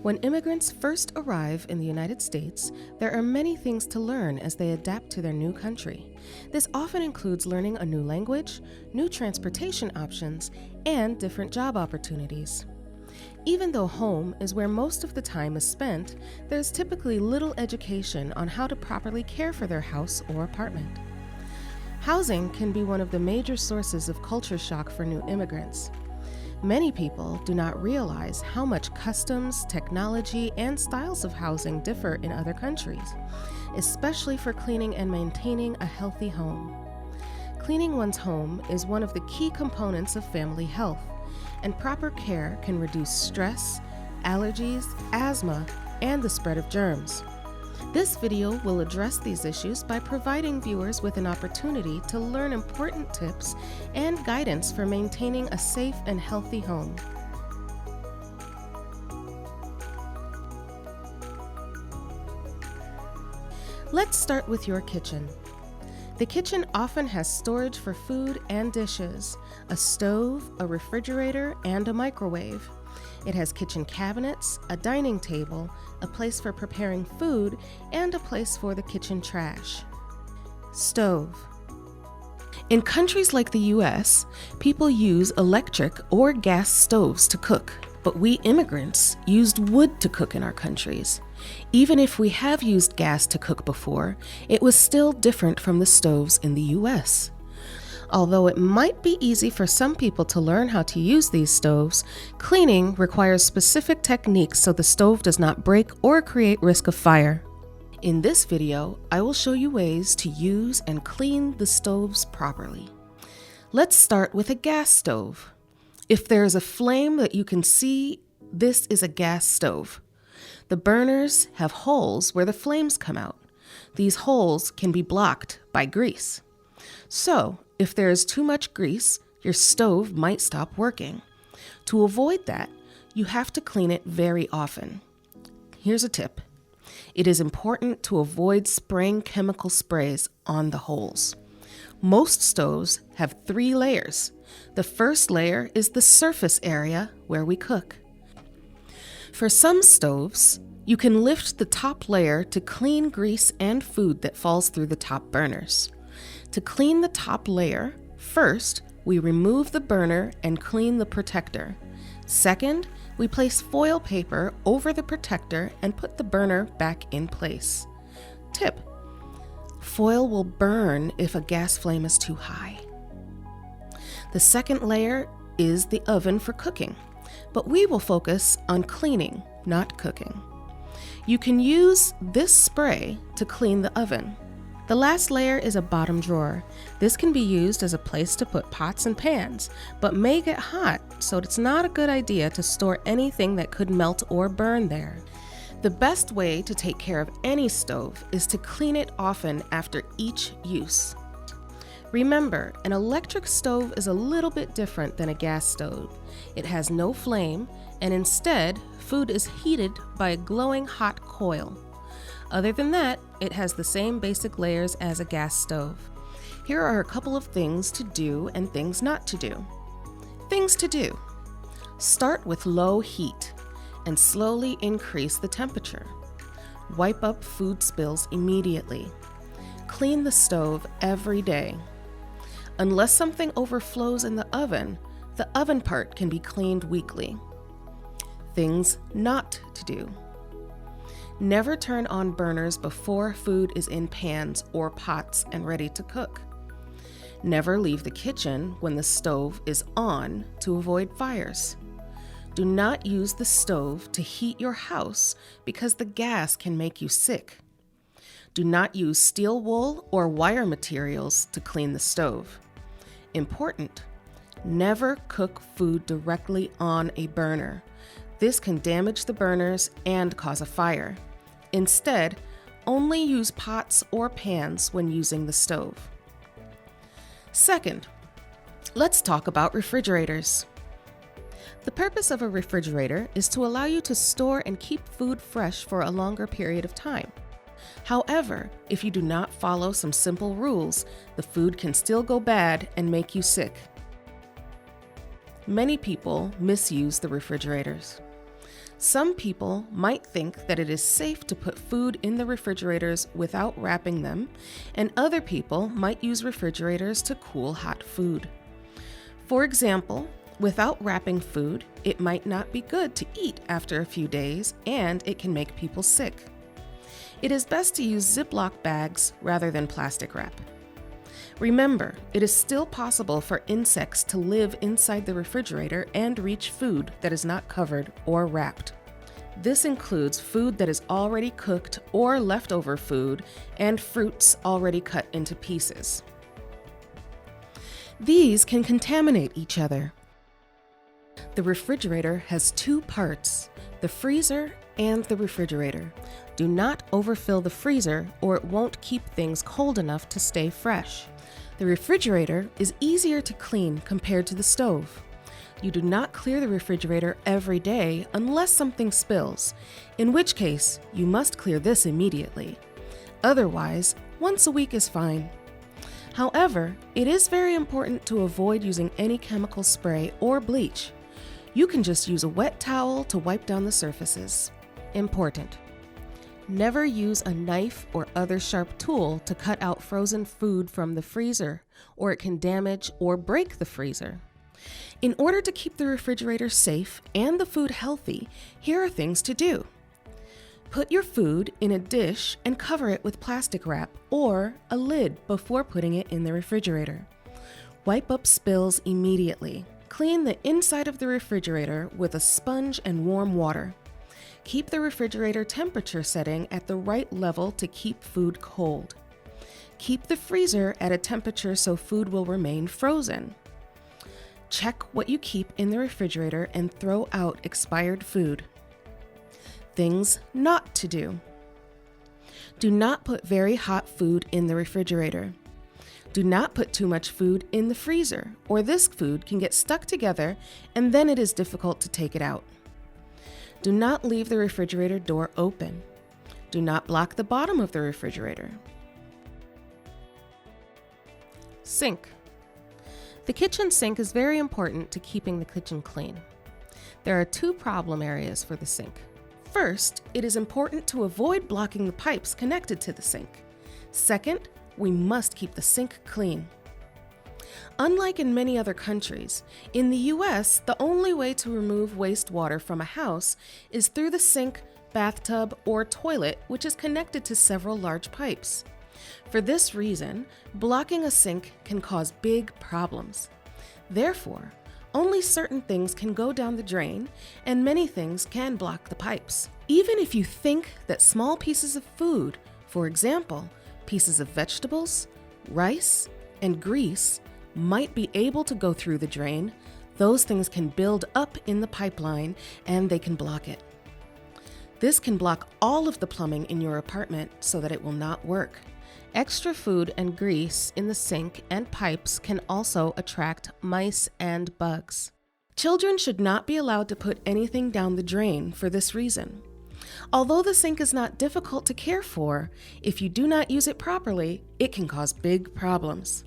When immigrants first arrive in the United States, there are many things to learn as they adapt to their new country. This often includes learning a new language, new transportation options, and different job opportunities. Even though home is where most of the time is spent, there's typically little education on how to properly care for their house or apartment. Housing can be one of the major sources of culture shock for new immigrants. Many people do not realize how much customs, technology, and styles of housing differ in other countries, especially for cleaning and maintaining a healthy home. Cleaning one's home is one of the key components of family health, and proper care can reduce stress, allergies, asthma, and the spread of germs. This video will address these issues by providing viewers with an opportunity to learn important tips and guidance for maintaining a safe and healthy home. Let's start with your kitchen. The kitchen often has storage for food and dishes, a stove, a refrigerator, and a microwave. It has kitchen cabinets, a dining table, a place for preparing food, and a place for the kitchen trash. Stove. In countries like the US, people use electric or gas stoves to cook, but we immigrants used wood to cook in our countries. Even if we have used gas to cook before, it was still different from the stoves in the US. Although it might be easy for some people to learn how to use these stoves, cleaning requires specific techniques so the stove does not break or create risk of fire. In this video, I will show you ways to use and clean the stoves properly. Let's start with a gas stove. If there is a flame that you can see, this is a gas stove. The burners have holes where the flames come out. These holes can be blocked by grease. So, if there is too much grease, your stove might stop working. To avoid that, you have to clean it very often. Here's a tip. It is important to avoid spraying chemical sprays on the holes. Most stoves have 3 layers. The first layer is the surface area where we cook. For some stoves, you can lift the top layer to clean grease and food that falls through the top burners. To clean the top layer, first, we remove the burner and clean the protector. Second, we place foil paper over the protector and put the burner back in place. Tip: foil will burn if a gas flame is too high. The second layer is the oven for cooking, but we will focus on cleaning, not cooking. You can use this spray to clean the oven. The last layer is a bottom drawer. This can be used as a place to put pots and pans, but may get hot, so it's not a good idea to store anything that could melt or burn there. The best way to take care of any stove is to clean it often after each use. Remember, an electric stove is a little bit different than a gas stove. It has no flame, and instead, food is heated by a glowing hot coil. Other than that, it has the same basic layers as a gas stove. Here are a couple of things to do and things not to do. Things to do. Start with low heat and slowly increase the temperature. Wipe up food spills immediately. Clean the stove every day. Unless something overflows in the oven part can be cleaned weekly. Things not to do. Never turn on burners before food is in pans or pots and ready to cook. Never leave the kitchen when the stove is on to avoid fires. Do not use the stove to heat your house because the gas can make you sick. Do not use steel wool or wire materials to clean the stove. Important: never cook food directly on a burner. This can damage the burners and cause a fire. Instead, only use pots or pans when using the stove. Second, let's talk about refrigerators. The purpose of a refrigerator is to allow you to store and keep food fresh for a longer period of time. However, if you do not follow some simple rules, the food can still go bad and make you sick. Many people misuse the refrigerators. Some people might think that it is safe to put food in the refrigerators without wrapping them, and other people might use refrigerators to cool hot food. For example, without wrapping food, it might not be good to eat after a few days, and it can make people sick. It is best to use Ziploc bags rather than plastic wrap. Remember, it is still possible for insects to live inside the refrigerator and reach food that is not covered or wrapped. This includes food that is already cooked or leftover food and fruits already cut into pieces. These can contaminate each other. The refrigerator has two parts, the freezer and the refrigerator. Do not overfill the freezer or it won't keep things cold enough to stay fresh. The refrigerator is easier to clean compared to the stove. You do not clear the refrigerator every day unless something spills, in which case you must clear this immediately. Otherwise, once a week is fine. However, it is very important to avoid using any chemical spray or bleach. You can just use a wet towel to wipe down the surfaces. Important. Never use a knife or other sharp tool to cut out frozen food from the freezer, or it can damage or break the freezer. In order to keep the refrigerator safe and the food healthy, here are things to do. Put your food in a dish and cover it with plastic wrap or a lid before putting it in the refrigerator. Wipe up spills immediately. Clean the inside of the refrigerator with a sponge and warm water. Keep the refrigerator temperature setting at the right level to keep food cold. Keep the freezer at a temperature so food will remain frozen. Check what you keep in the refrigerator and throw out expired food. Things not to do. Do not put very hot food in the refrigerator. Do not put too much food in the freezer, or this food can get stuck together and then it is difficult to take it out. Do not leave the refrigerator door open. Do not block the bottom of the refrigerator. Sink. The kitchen sink is very important to keeping the kitchen clean. There are two problem areas for the sink. First, it is important to avoid blocking the pipes connected to the sink. Second, we must keep the sink clean. Unlike in many other countries, in the US, the only way to remove wastewater from a house is through the sink, bathtub, or toilet, which is connected to several large pipes. For this reason, blocking a sink can cause big problems. Therefore, only certain things can go down the drain, and many things can block the pipes. Even if you think that small pieces of food, for example, pieces of vegetables, rice, and grease, might be able to go through the drain, those things can build up in the pipeline and they can block it. This can block all of the plumbing in your apartment so that it will not work. Extra food and grease in the sink and pipes can also attract mice and bugs. Children should not be allowed to put anything down the drain for this reason. Although the sink is not difficult to care for, if you do not use it properly, it can cause big problems.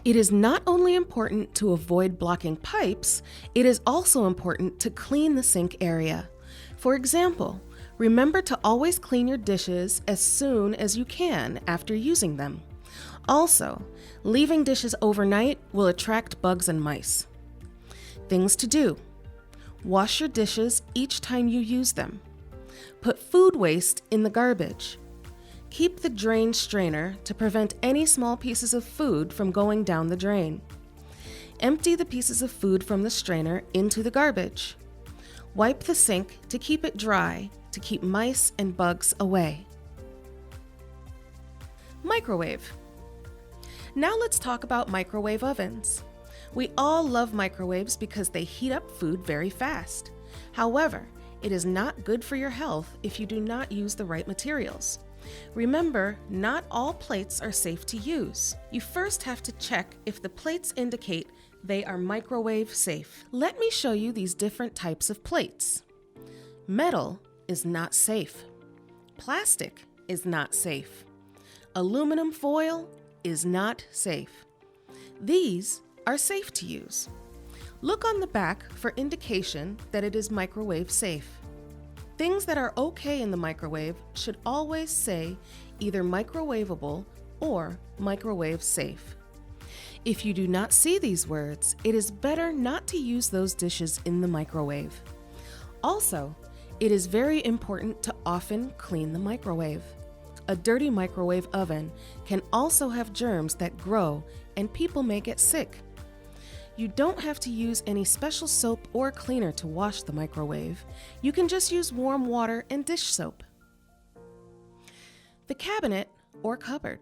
It is not only important to avoid blocking pipes, it is also important to clean the sink area. For example, remember to always clean your dishes as soon as you can after using them. Also, leaving dishes overnight will attract bugs and mice. Things to do. Wash your dishes each time you use them. Put food waste in the garbage. Keep the drain strainer to prevent any small pieces of food from going down the drain. Empty the pieces of food from the strainer into the garbage. Wipe the sink to keep it dry to keep mice and bugs away. Microwave. Now let's talk about microwave ovens. We all love microwaves because they heat up food very fast. However, it is not good for your health if you do not use the right materials. Remember, not all plates are safe to use. You first have to check if the plates indicate they are microwave safe. Let me show you these different types of plates. Metal is not safe. Plastic is not safe. Aluminum foil is not safe. These are safe to use. Look on the back for indication that it is microwave safe. Things that are okay in the microwave should always say either microwavable or microwave safe. If you do not see these words, it is better not to use those dishes in the microwave. Also, it is very important to often clean the microwave. A dirty microwave oven can also have germs that grow and people may get sick. You don't have to use any special soap or cleaner to wash the microwave. You can just use warm water and dish soap. The cabinet or cupboard.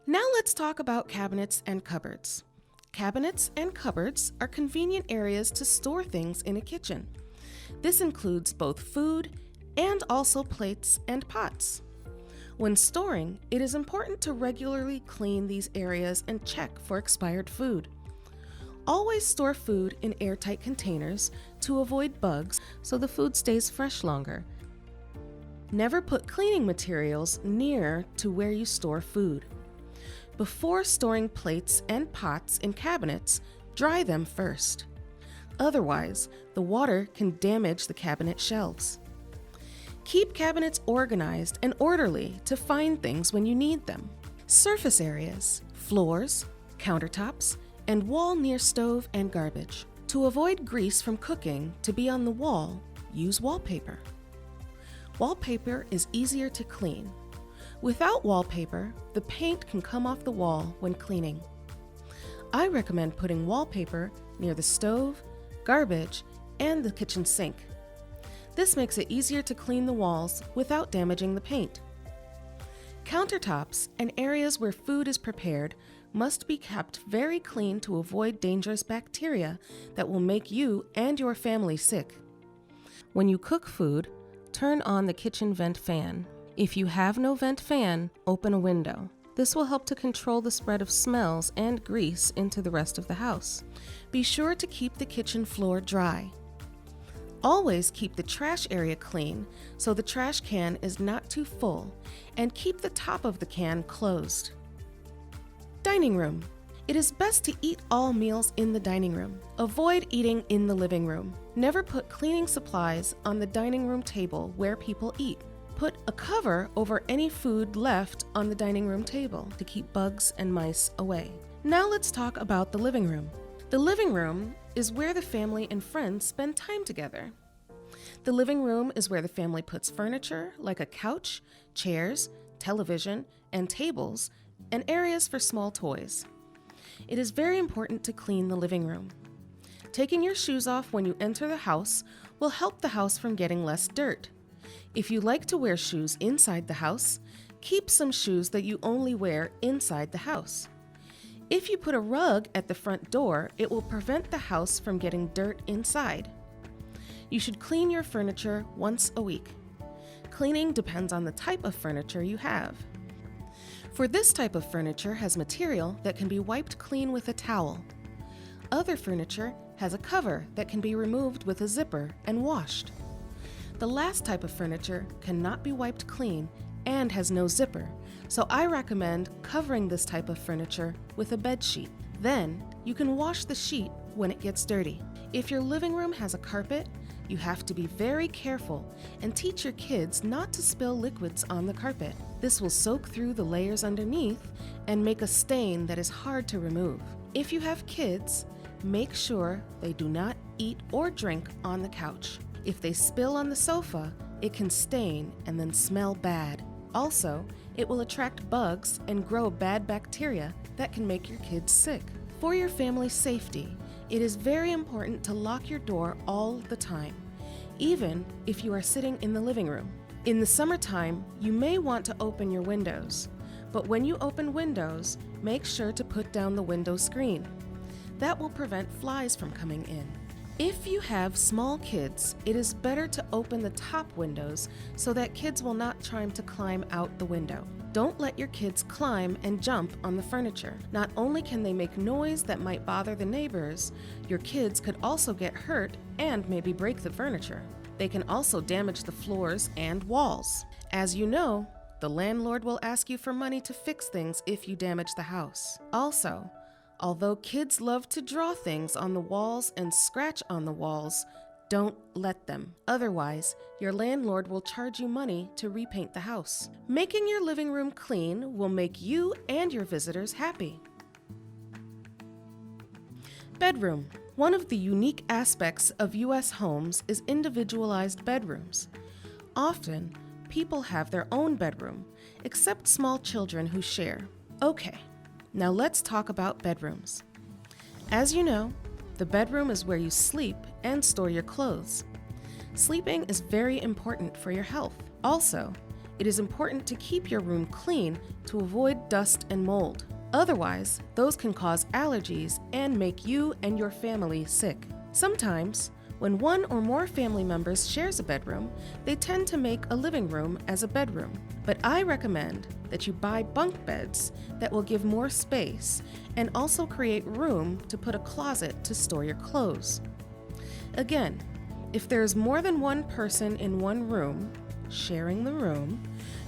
Now let's talk about cabinets and cupboards. Cabinets and cupboards are convenient areas to store things in a kitchen. This includes both food and also plates and pots. When storing, it is important to regularly clean these areas and check for expired food. Always store food in airtight containers to avoid bugs so the food stays fresh longer. Never put cleaning materials near to where you store food. Before storing plates and pots in cabinets, dry them first. Otherwise, the water can damage the cabinet shelves. Keep cabinets organized and orderly to find things when you need them. Surface areas, floors, countertops, and wall near stove and garbage. To avoid grease from cooking to be on the wall, use wallpaper. Wallpaper is easier to clean. Without wallpaper, the paint can come off the wall when cleaning. I recommend putting wallpaper near the stove, garbage, and the kitchen sink. This makes it easier to clean the walls without damaging the paint. Countertops and areas where food is prepared must be kept very clean to avoid dangerous bacteria that will make you and your family sick. When you cook food, turn on the kitchen vent fan. If you have no vent fan, open a window. This will help to control the spread of smells and grease into the rest of the house. Be sure to keep the kitchen floor dry. Always keep the trash area clean so the trash can is not too full, and keep the top of the can closed. Dining room. It is best to eat all meals in the dining room. Avoid eating in the living room. Never put cleaning supplies on the dining room table where people eat. Put a cover over any food left on the dining room table to keep bugs and mice away. Now let's talk about the living room. The living room is where the family and friends spend time together. The living room is where the family puts furniture like a couch, chairs, television, and tables, and areas for small toys. It is very important to clean the living room. Taking your shoes off when you enter the house will help the house from getting less dirt. If you like to wear shoes inside the house, keep some shoes that you only wear inside the house. If you put a rug at the front door, it will prevent the house from getting dirt inside. You should clean your furniture once a week. Cleaning depends on the type of furniture you have. For this type of furniture has material that can be wiped clean with a towel. Other furniture has a cover that can be removed with a zipper and washed. The last type of furniture cannot be wiped clean and has no zipper, so I recommend covering this type of furniture with a bed sheet. Then, you can wash the sheet when it gets dirty. If your living room has a carpet, you have to be very careful and teach your kids not to spill liquids on the carpet. This will soak through the layers underneath and make a stain that is hard to remove. If you have kids, make sure they do not eat or drink on the couch. If they spill on the sofa, it can stain and then smell bad. Also, it will attract bugs and grow bad bacteria that can make your kids sick. For your family's safety, it is very important to lock your door all the time, even if you are sitting in the living room. In the summertime, you may want to open your windows, but when you open windows, make sure to put down the window screen. That will prevent flies from coming in. If you have small kids, it is better to open the top windows so that kids will not try to climb out the window. Don't let your kids climb and jump on the furniture. Not only can they make noise that might bother the neighbors, your kids could also get hurt and maybe break the furniture. They can also damage the floors and walls. As you know, the landlord will ask you for money to fix things if you damage the house. Also, although kids love to draw things on the walls and scratch on the walls, Don't let them. Otherwise, your landlord will charge you money to repaint the house. Making your living room clean will make you and your visitors happy. Bedroom. One of the unique aspects of U.S. homes is individualized bedrooms. Often, people have their own bedroom, except small children who share. Okay, now let's talk about bedrooms. As you know, the bedroom is where you sleep and store your clothes. Sleeping is very important for your health. Also, it is important to keep your room clean to avoid dust and mold. Otherwise, those can cause allergies and make you and your family sick. Sometimes, when one or more family members shares a bedroom, they tend to make a living room as a bedroom. But I recommend that you buy bunk beds that will give more space and also create room to put a closet to store your clothes. Again, if there is more than one person in one room, sharing the room,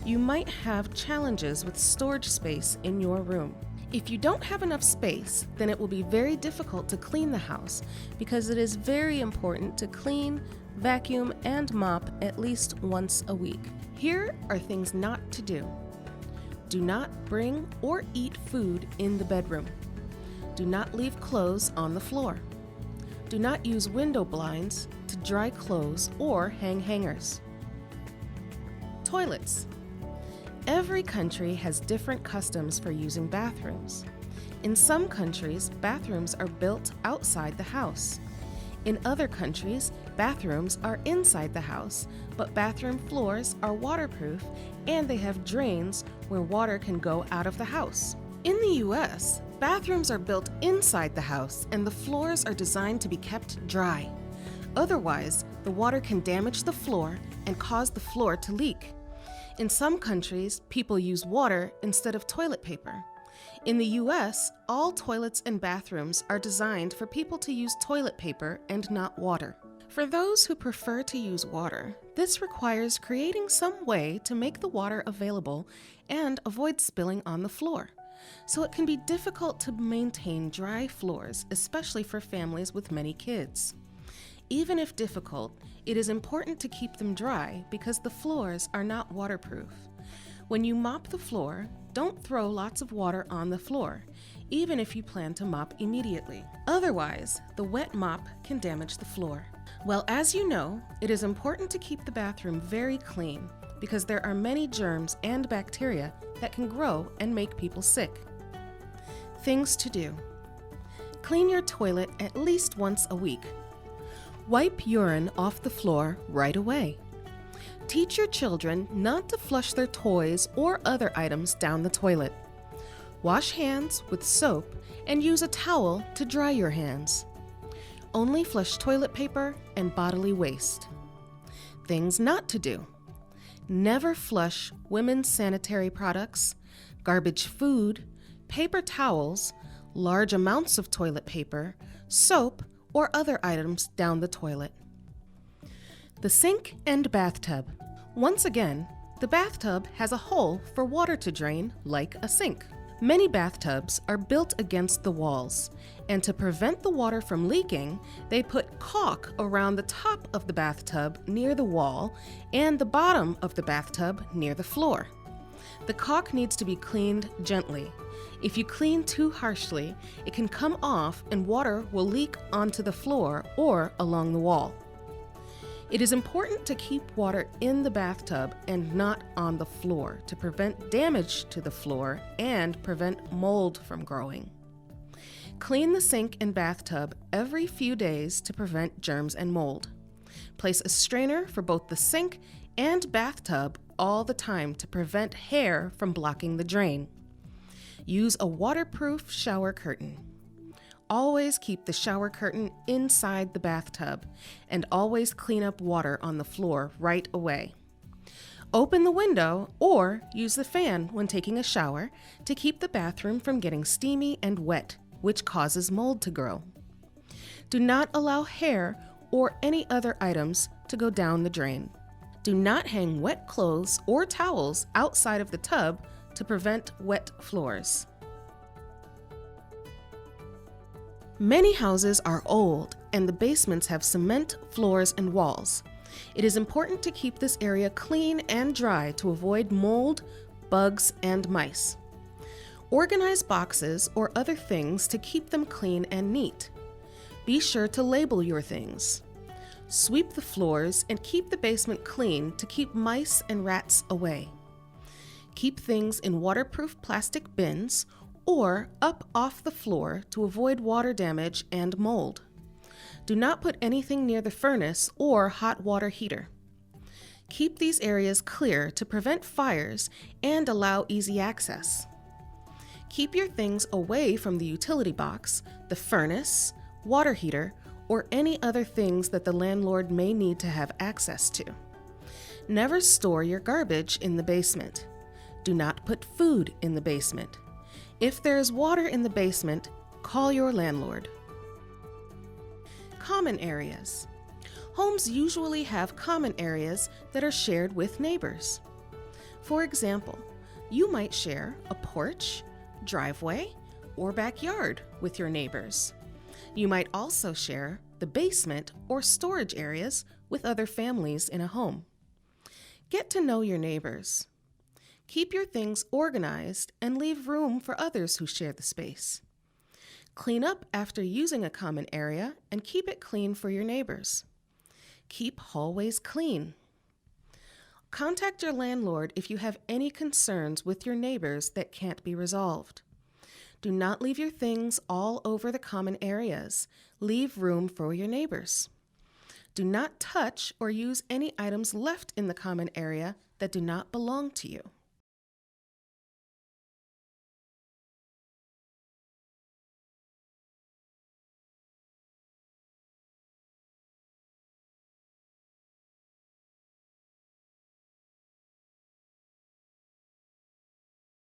you might have challenges with storage space in your room. If you don't have enough space, then it will be very difficult to clean the house because it is very important to clean, vacuum, and mop at least once a week. Here are things not to do. Do not bring or eat food in the bedroom. Do not leave clothes on the floor. Do not use window blinds to dry clothes or hang hangers. Toilets. Every country has different customs for using bathrooms. In some countries, bathrooms are built outside the house. In other countries, bathrooms are inside the house, but bathroom floors are waterproof and they have drains where water can go out of the house. In the US, bathrooms are built inside the house and the floors are designed to be kept dry. Otherwise, the water can damage the floor and cause the floor to leak. In some countries, people use water instead of toilet paper. In the US, all toilets and bathrooms are designed for people to use toilet paper and not water. For those who prefer to use water, this requires creating some way to make the water available and avoid spilling on the floor. So it can be difficult to maintain dry floors, especially for families with many kids. Even if difficult, it is important to keep them dry because the floors are not waterproof. When you mop the floor, don't throw lots of water on the floor, even if you plan to mop immediately. Otherwise, the wet mop can damage the floor. Well, as you know, it is important to keep the bathroom very clean because there are many germs and bacteria that can grow and make people sick. Things to do. Clean your toilet at least once a week. Wipe urine off the floor right away. Teach your children not to flush their toys or other items down the toilet. Wash hands with soap and use a towel to dry your hands. Only flush toilet paper and bodily waste. Things not to do. Never flush women's sanitary products, garbage food, paper towels, large amounts of toilet paper, soap, or other items down the toilet. The sink and bathtub. Once again, the bathtub has a hole for water to drain like a sink. Many bathtubs are built against the walls, and to prevent the water from leaking, they put caulk around the top of the bathtub near the wall and the bottom of the bathtub near the floor. The caulk needs to be cleaned gently. If you clean too harshly, it can come off and water will leak onto the floor or along the wall. It is important to keep water in the bathtub and not on the floor to prevent damage to the floor and prevent mold from growing. Clean the sink and bathtub every few days to prevent germs and mold. Place a strainer for both the sink and bathtub all the time to prevent hair from blocking the drain. Use a waterproof shower curtain. Always keep the shower curtain inside the bathtub and always clean up water on the floor right away. Open the window or use the fan when taking a shower to keep the bathroom from getting steamy and wet, which causes mold to grow. Do not allow hair or any other items to go down the drain. Do not hang wet clothes or towels outside of the tub to prevent wet floors. Many houses are old and the basements have cement floors and walls. It is important to keep this area clean and dry to avoid mold, bugs, and mice. Organize boxes or other things to keep them clean and neat. Be sure to label your things. Sweep the floors and keep the basement clean to keep mice and rats away. Keep things in waterproof plastic bins or up off the floor to avoid water damage and mold. Do not put anything near the furnace or hot water heater. Keep these areas clear to prevent fires and allow easy access. Keep your things away from the utility box, the furnace, water heater, or any other things that the landlord may need to have access to. Never store your garbage in the basement. Do not put food in the basement. If there is water in the basement, call your landlord. Common areas. Homes usually have common areas that are shared with neighbors. For example, you might share a porch, driveway, or backyard with your neighbors. You might also share the basement or storage areas with other families in a home. Get to know your neighbors. Keep your things organized and leave room for others who share the space. Clean up after using a common area and keep it clean for your neighbors. Keep hallways clean. Contact your landlord if you have any concerns with your neighbors that can't be resolved. Do not leave your things all over the common areas. Leave room for your neighbors. Do not touch or use any items left in the common area that do not belong to you.